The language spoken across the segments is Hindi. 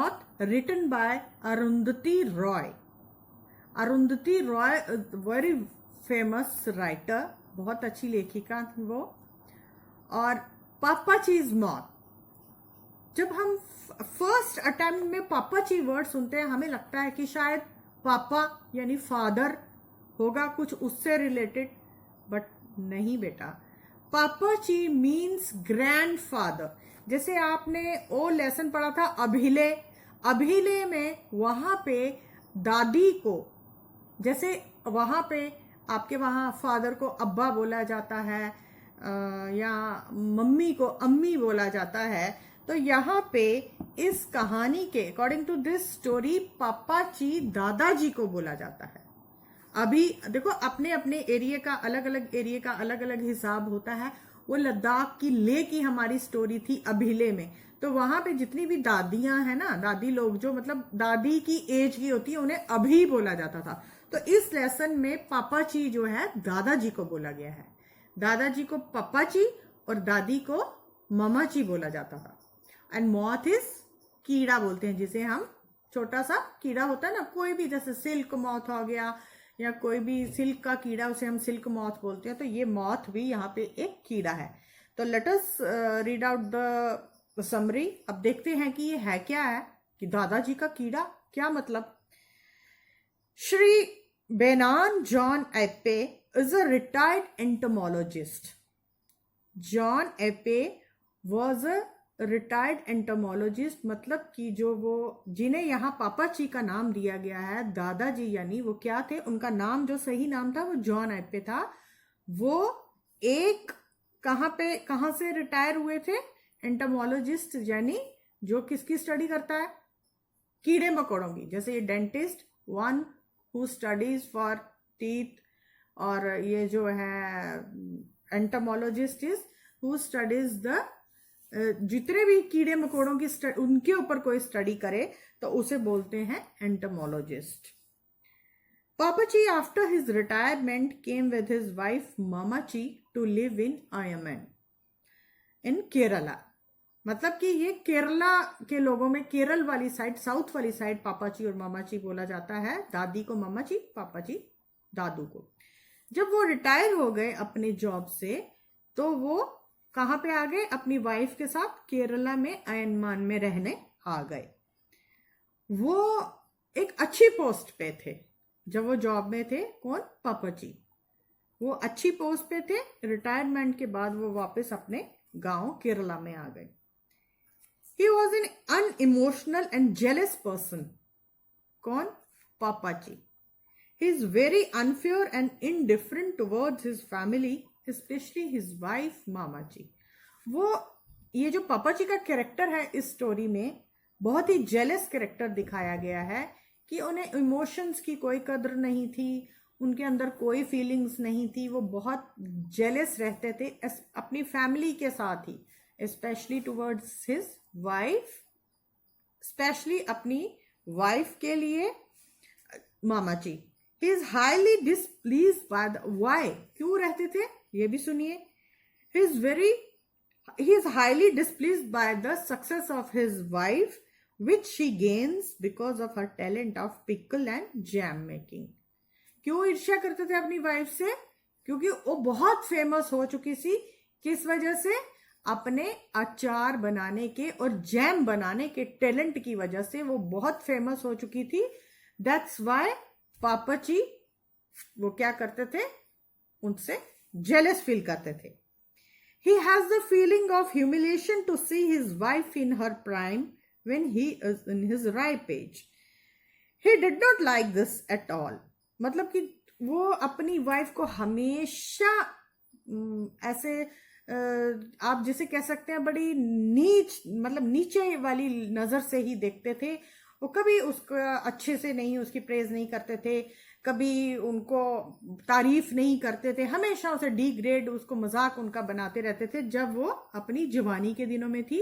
मौत written by Arundhati Roy. Arundhati Roy very famous writer, बहुत अच्छी लेखिका थी वो. और पापाचीज मौत, जब हम फर्स्ट अटेम्प्ट में पापाची वर्ड सुनते हैं हमें लगता है कि शायद पापा यानी फादर होगा, कुछ उससे रिलेटेड, बट नहीं बेटा. पापाची मीन्स ग्रैंडफादर. जैसे आपने वो लेसन पढ़ा था अभिले, अभिले में वहां पे दादी को, जैसे वहां पे आपके वहां फादर को अब्बा बोला जाता है या मम्मी को अम्मी बोला जाता है, तो यहाँ पे इस कहानी के अकॉर्डिंग टू दिस स्टोरी पापाची दादाजी को बोला जाता है. अभी देखो अपने अपने एरिया का अलग अलग हिसाब होता है. वो लद्दाख की ले की हमारी स्टोरी थी अभिले में, तो वहां पे जितनी भी दादियां हैं ना, दादी लोग जो मतलब दादी की एज की होती है, उन्हें अभी बोला जाता था. तो इस लेसन में पापाची जो है दादाजी को बोला गया है. दादाजी को पापाची और दादी को मामाची बोला जाता था. एंड मॉथ इज कीड़ा बोलते हैं, जिसे हम छोटा सा कीड़ा होता है ना, कोई भी, जैसे सिल्क मॉथ हो गया या कोई भी सिल्क का कीड़ा, उसे हम सिल्क मॉथ बोलते हैं. तो ये मॉथ भी यहाँ पे एक कीड़ा है. तो let us read out the summary. अब देखते हैं कि ये है क्या है, कि दादाजी का कीड़ा क्या मतलब. Shri Benaan John Ipe is a retired entomologist. John Ipe was a retired entomologist, मतलब कि जो वो जिन्हें यहाँ पापाची का नाम दिया गया है, दादाजी यानी वो क्या थे, उनका नाम जो सही नाम था वो जॉन एप्पे था. वो एक कहाँ से रिटायर हुए थे, एंटोमोलॉजिस्ट यानी जो किसकी स्टडी करता है, कीड़े मकोड़ों की. जैसे ये dentist, one who studies for teeth, और ये जो है entomologist is who studies the जितने भी कीड़े मकोड़ों की उनके ऊपर कोई स्टडी करे तो उसे बोलते हैं entomologist. Pappachi after his retirement came with his wife Mammachi to live in Ayemenem in Kerala. मतलब कि ये केरला के लोगों में, केरल वाली साइड, साउथ वाली साइड पापाची और मामाची बोला जाता है. दादी को मामाची, पापाची दादू को. जब वो रिटायर हो गए अपने जॉब से, तो वो कहाँ पे आ गए, अपनी वाइफ के साथ केरला में अयनमान में रहने आ गए. वो एक अच्छी पोस्ट पे थे जब वो जॉब में थे. कौन, पापाची. वो अच्छी पोस्ट पे थे. रिटायरमेंट के बाद वो वापस अपने गांव केरला में आ गए. He was an unemotional and jealous person. कौन, Pappachi. He is very unfair and indifferent towards his family, specially his wife Mammachi. वो ये जो पापाची का कैरेक्टर है इस स्टोरी में, बहुत ही जेलस कैरेक्टर दिखाया गया है, कि उन्हें इमोशंस की कोई कद्र नहीं थी, उनके अंदर कोई फीलिंग्स नहीं थी. वो बहुत जेलस रहते थे अपनी फैमिली के साथ ही, specially towards his wife, specially अपनी वाइफ के लिए मामाची. He is highly displeased by the why. क्यों रहते थे ये भी सुनिए. He is highly displeased by the success of his wife, which she gains because of her talent of pickle and jam making. क्यों ईर्ष्या करते थे अपनी वाइफ से, क्योंकि वो बहुत फेमस हो चुकी थी. किस वजह से, अपने अचार बनाने के और जैम बनाने के टैलेंट की वजह से वो बहुत फेमस हो चुकी थी. That's why पापाची वो क्या करते थे, उनसे जेलस फील करते थे. He has the feeling of humiliation to see his wife in her prime when he is in his ripe age. He did not like this at all. मतलब कि वो अपनी वाइफ को हमेशा ऐसे आप जिसे कह सकते हैं बड़ी मतलब नीचे वाली नजर से ही देखते थे. वो कभी उसको अच्छे से नहीं, उसकी प्रेज नहीं करते थे, कभी उनको तारीफ नहीं करते थे, हमेशा उसे डिग्रेड, उसको मजाक उनका बनाते रहते थे जब वो अपनी जवानी के दिनों में थी,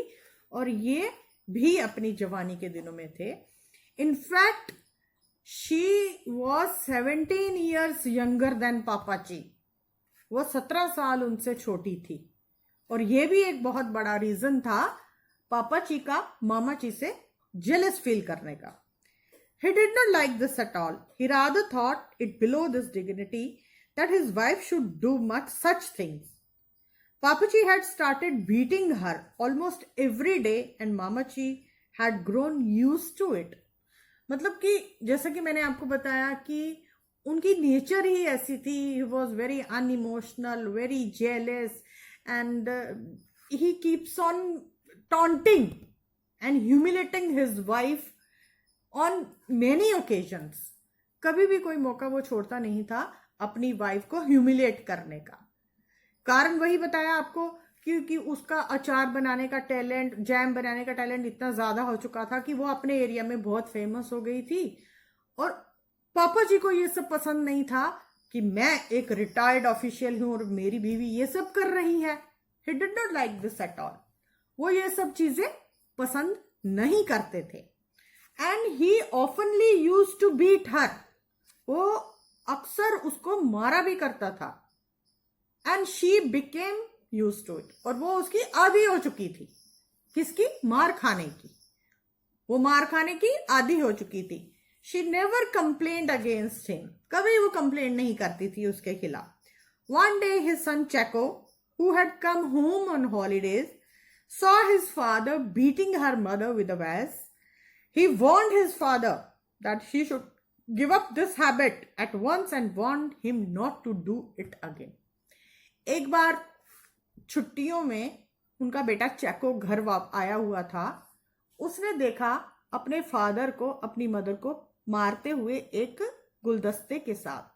और ये भी अपनी जवानी के दिनों में थे. In fact she was 17 years younger than Pappachi. वो 17 साल उनसे छोटी थी, और ये भी एक बहुत बड़ा रीजन था पापाची का मामाची से जेलस फील करने का. He did not like this at all. He rather thought it below his dignity that his wife should do much such things. Papaji had started beating her almost every day and Mamaji had grown used to it. मतलब कि जैसा कि मैंने आपको बताया कि उनकी नेचर ही ऐसी थी. He was very unemotional, very jealous and he keeps on taunting and humiliating his wife on many occasions. कभी भी कोई मौका वो छोड़ता नहीं था अपनी वाइफ को ह्यूमिलेट करने का. कारण वही बताया आपको, क्योंकि उसका अचार बनाने का टैलेंट, जैम बनाने का टैलेंट इतना ज्यादा हो चुका था कि वो अपने एरिया में बहुत फेमस हो गई थी. और पापा जी को ये सब पसंद नहीं था कि मैं एक रिटायर्ड ऑफिशियल हूं और मेरी बीवी ये सब कर रही है. He did not like this at all. वो ये सब चीजें पसंद नहीं करते थे. एंड ही ऑफनली यूज्ड टू बीट हर. वो अक्सर उसको मारा भी करता था. And she became used to it. और वो उसकी आदी हो चुकी थी. किसकी? मार खाने की. वो मार खाने की आदी हो चुकी थी. She never complained against him. कभी वो कंप्लेंट नहीं करती थी उसके खिलाफ. One day his son Chaco, who had come home on holidays, saw his father beating her mother with a vase. He warned his father that he should give up this habit at once and warned him not to do it again. एक बार छुट्टियों में उनका बेटा चैको घर आया हुआ था. उसने देखा अपने फादर को अपनी मदर को मारते हुए एक गुलदस्ते के साथ.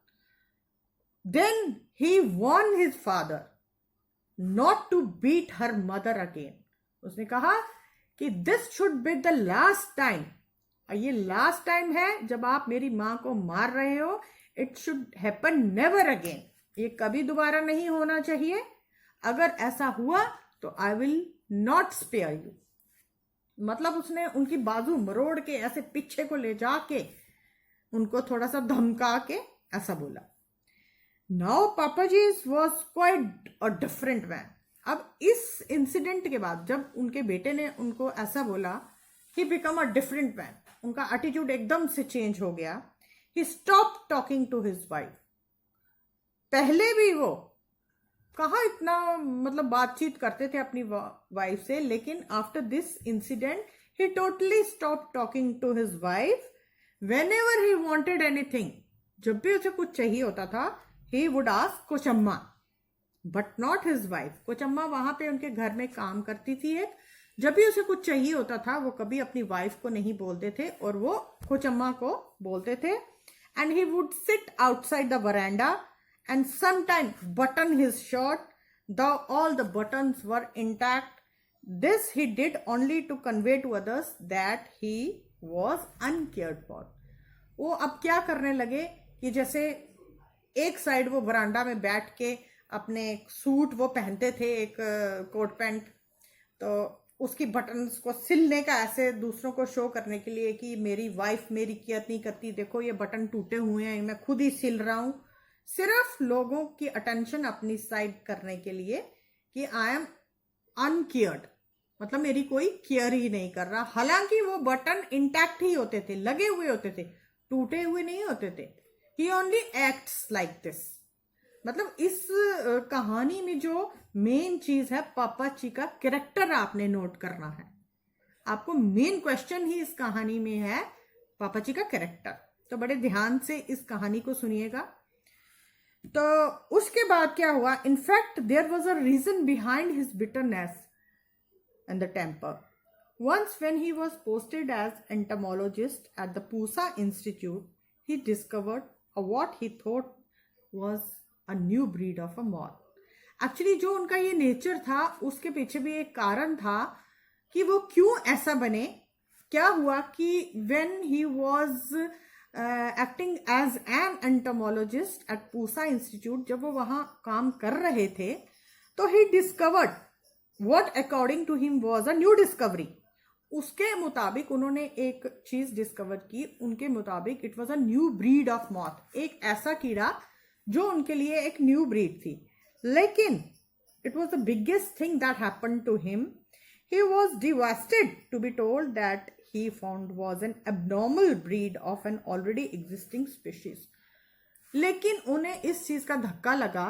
Then he warned his father not to beat her mother again. उसने कहा कि this should be the last time. ये लास्ट टाइम है जब आप मेरी मां को मार रहे हो. It should happen never again. ये कभी दोबारा नहीं होना चाहिए. अगर ऐसा हुआ तो I will not spare you. मतलब उसने उनकी बाजू मरोड़ के ऐसे पीछे को ले जाके उनको थोड़ा सा धमका के ऐसा बोला. Now Pappachi was quite a different man. अब इस इंसिडेंट के बाद जब उनके बेटे ने उनको ऐसा बोला, he become a different man. उनका एटीट्यूड एकदम से चेंज हो गया. He stop talking to his wife. पहले भी वो कहाँ इतना मतलब बातचीत करते थे अपनी वाइफ से, लेकिन after this incident he totally stop talking to his wife. Whenever he wanted anything, जब भी उसे कुछ चाहिए होता था, he would ask Kochamma, but not his wife. Kochamma वहां पे उनके घर में काम करती थी एक. जब भी उसे कुछ चाहिए होता था वो कभी अपनी वाइफ को नहीं बोलते थे और वो कोचम्मा को बोलते थे. And he would sit outside the veranda and sometime button his shirt the all the buttons were intact. This he did only to convey to others that he was uncared for. वो अब क्या करने लगे कि जैसे एक साइड वो वरांडा में बैठ के अपने सूट वो पहनते थे, एक कोट पैंट, तो उसकी बटन्स को सिलने का ऐसे दूसरों को शो करने के लिए कि मेरी वाइफ मेरी केयर नहीं करती, देखो ये बटन टूटे हुए हैं, मैं खुद ही सिल रहा हूं. सिर्फ लोगों की अटेंशन अपनी साइड करने के लिए कि आई एम अनकेयर्ड, मतलब मेरी कोई केयर ही नहीं कर रहा. हालांकि वो बटन इंटैक्ट ही होते थे, लगे हुए होते थे, टूटे हुए नहीं होते थे. ही ओनली एक्ट्स लाइक दिस. मतलब इस कहानी में जो मेन चीज है, पापा जी का कैरेक्टर आपने नोट करना है. आपको मेन क्वेश्चन ही इस कहानी में है पापा जी का कैरेक्टर. तो बड़े ध्यान से इस कहानी को सुनिएगा. तो उसके बाद क्या हुआ? In fact there was a reason behind his bitterness and the temper. Once when he was posted as entomologist at the Pusa Institute, he discovered what he thought was a new breed of a moth. Actually जो उनका ये नेचर था उसके पीछे भी एक कारण था कि वो क्यों ऐसा बने. क्या हुआ कि when he was acting as an entomologist at Pusa Institute, जब वो वहाँ काम कर रहे थे, तो he discovered what according to him was a new discovery. उसके मुताबिक उन्होंने एक चीज डिस्कवर की. उनके मुताबिक it was a new breed of moth. एक ऐसा कीड़ा जो उनके लिए एक न्यू ब्रीड थी. लेकिन it was the biggest thing that happened to him. He was devastated to be told that he found was an abnormal breed of an already existing species. लेकिन उन्हें इस चीज का धक्का लगा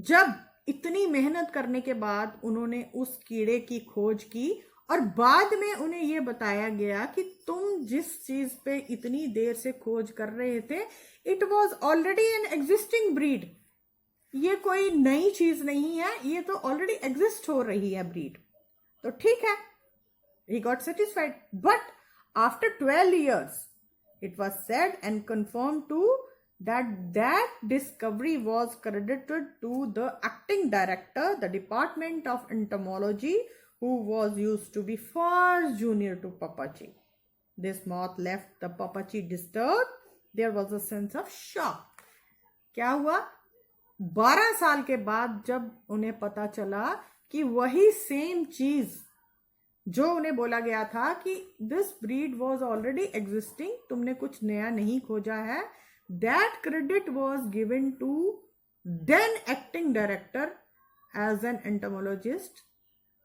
जब इतनी मेहनत करने के बाद उन्होंने उस कीड़े की खोज की और बाद में उन्हें यह बताया गया कि तुम जिस चीज पे इतनी देर से खोज कर रहे थे, it was already an existing breed. ये कोई नई चीज नहीं है, ये तो ऑलरेडी एग्जिस्ट हो रही है ब्रीड. तो ठीक है, he got satisfied. But after 12 years, it was said and confirmed too that discovery was credited to the acting director, the Department of Entomology, who was used to be far junior to Papaji. This moth left the Papaji disturbed. There was a sense of shock. क्या हुआ? 12 साल के बाद जब उन्हें पता चला कि वही सेम चीज जो उन्हें बोला गया था कि this breed was already existing, तुमने कुछ नया नहीं खोजा है, that credit was given to then acting director as an entomologist.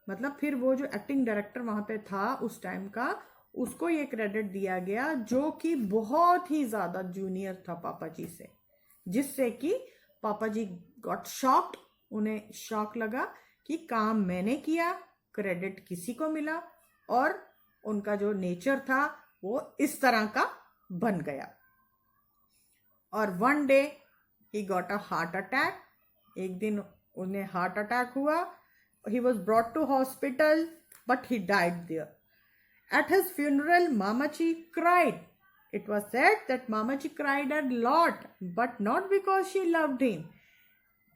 मतलब फिर वो जो एक्टिंग डायरेक्टर वहां पे था उस टाइम का, उसको ये क्रेडिट दिया गया जो कि बहुत ही ज्यादा जूनियर था पापा जी से, जिससे कि पापा जी गॉट शॉक्ड. उन्हें शॉक लगा कि काम मैंने किया, क्रेडिट किसी को मिला, और उनका जो नेचर था वो इस तरह का बन गया. और one day he got a heart attack. एक दिन उन्हें हार्ट अटैक हुआ. He was brought to hospital but he died there. At his funeral Mammachi cried. It was said that Mamaji cried a lot, but not because she loved him,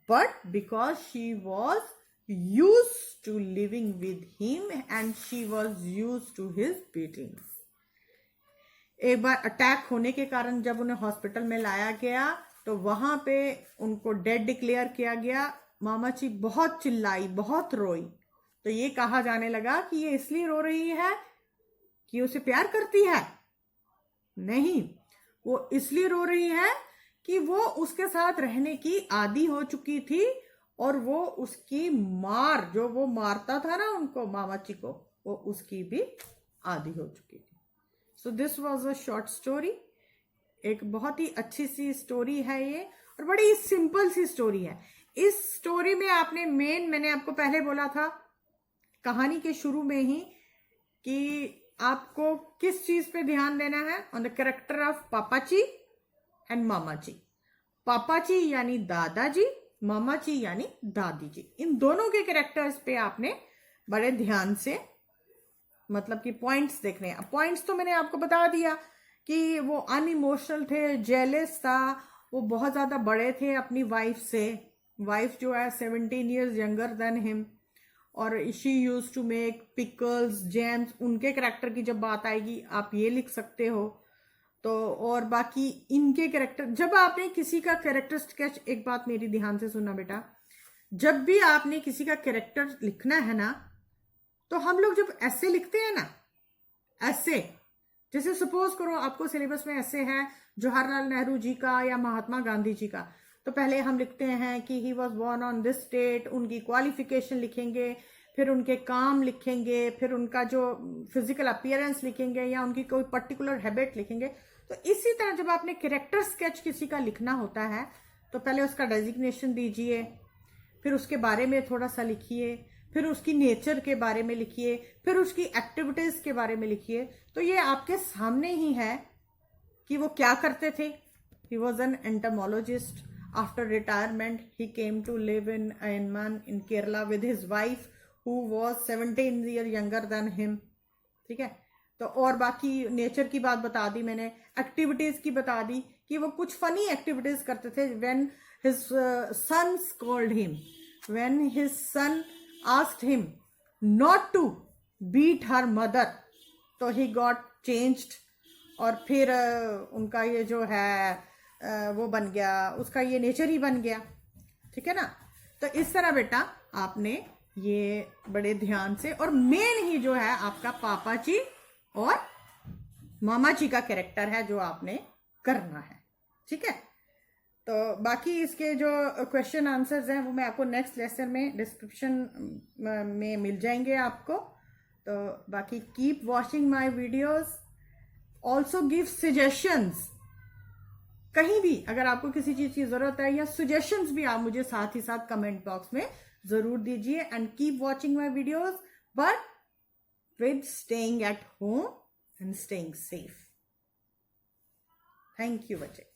but because she was used to living with him and she was used to his beatings. एक बार अटैक होने के कारण जब उन्हें हॉस्पिटल में लाया गया तो वहां पे उनको डेड डिक्लेयर किया गया. मामाची बहुत चिल्लाई, बहुत रोई. तो ये कहा जाने लगा कि ये इसलिए रो रही है कि उसे प्यार करती है. नहीं, वो इसलिए रो रही है कि वो उसके साथ रहने की आदी हो चुकी थी और वो उसकी मार, जो वो मारता था ना उनको, मामाची को, वो उसकी भी आदी हो चुकी थी. So this was a short story. एक बहुत ही अच्छी सी स्टोरी है ये और बड़ी सिंपल सी स्टोरी है. इस स्टोरी में मैंने आपको पहले बोला था कहानी के शुरू में ही कि आपको किस चीज पे ध्यान देना है, ऑन द कैरेक्टर ऑफ पापाची एंड मामाची. पापाची यानी दादाजी, मामाची यानी दादी जी. इन दोनों के कैरेक्टर्स पे आपने बड़े ध्यान से, मतलब कि पॉइंट्स देखने हैं. पॉइंट्स तो मैंने आपको बता दिया कि वो अनइमोशनल थे, जेलस था, वो बहुत ज्यादा बड़े थे अपनी वाइफ से. वाइफ जो है 17 years यंगर देन हिम, और she use to make pickles, jams. उनके करेक्टर की जब बात आएगी आप ये लिख सकते हो. तो और बाकी इनके करेक्टर, जब आपने किसी का कैरेक्टर स्केच, एक बात मेरी ध्यान से सुनना बेटा, जब भी आपने किसी का कैरेक्टर लिखना है ना, तो हम लोग जब ऐसे लिखते हैं ना, ऐसे जैसे सपोज करो आपको सिलेबस में ऐसे है जवाहरलाल नेहरू जी का या महात्मा गांधी जी का, तो पहले हम लिखते हैं कि he was born on this date, उनकी क्वालिफिकेशन लिखेंगे, फिर उनके काम लिखेंगे, फिर उनका जो फिजिकल अपीयरेंस लिखेंगे या उनकी कोई पर्टिकुलर हैबिट लिखेंगे. तो इसी तरह जब आपने कैरेक्टर स्केच किसी का लिखना होता है तो पहले उसका डेजिग्नेशन दीजिए, फिर उसके बारे में थोड़ा सा लिखिए, फिर उसकी नेचर के बारे में लिखिए, फिर उसकी एक्टिविटीज के बारे में लिखिए. तो ये आपके सामने ही है कि वो क्या करते थे. ही was N entomologist. After retirement, he came to live in Ayanman in Kerala with his wife, who was 17 years younger than him. ठीक है. तो और बाकी नेचर की बात बता दी मैंने, एक्टिविटीज की बता दी कि वो कुछ फनी एक्टिविटीज करते थे. When his sons called him, when his son asked him not to beat her mother, तो he got changed. और फिर उनका ये जो है वो बन गया, उसका ये नेचर ही बन गया. ठीक है ना. तो इस तरह बेटा आपने ये बड़े ध्यान से, और मेन ही जो है आपका पापा जी और मामा जी का कैरेक्टर है जो आपने करना है. ठीक है. तो बाकी इसके जो क्वेश्चन आंसर्स हैं वो मैं आपको नेक्स्ट लेसन में डिस्क्रिप्शन में मिल जाएंगे आपको. तो बाकी keep watching my videos. Also give suggestions. कहीं भी अगर आपको किसी चीज की जरूरत है या सजेशंस भी आप मुझे साथ ही साथ कमेंट बॉक्स में जरूर दीजिए। And keep watching my videos but with staying at home and staying safe. Thank you बच्चे।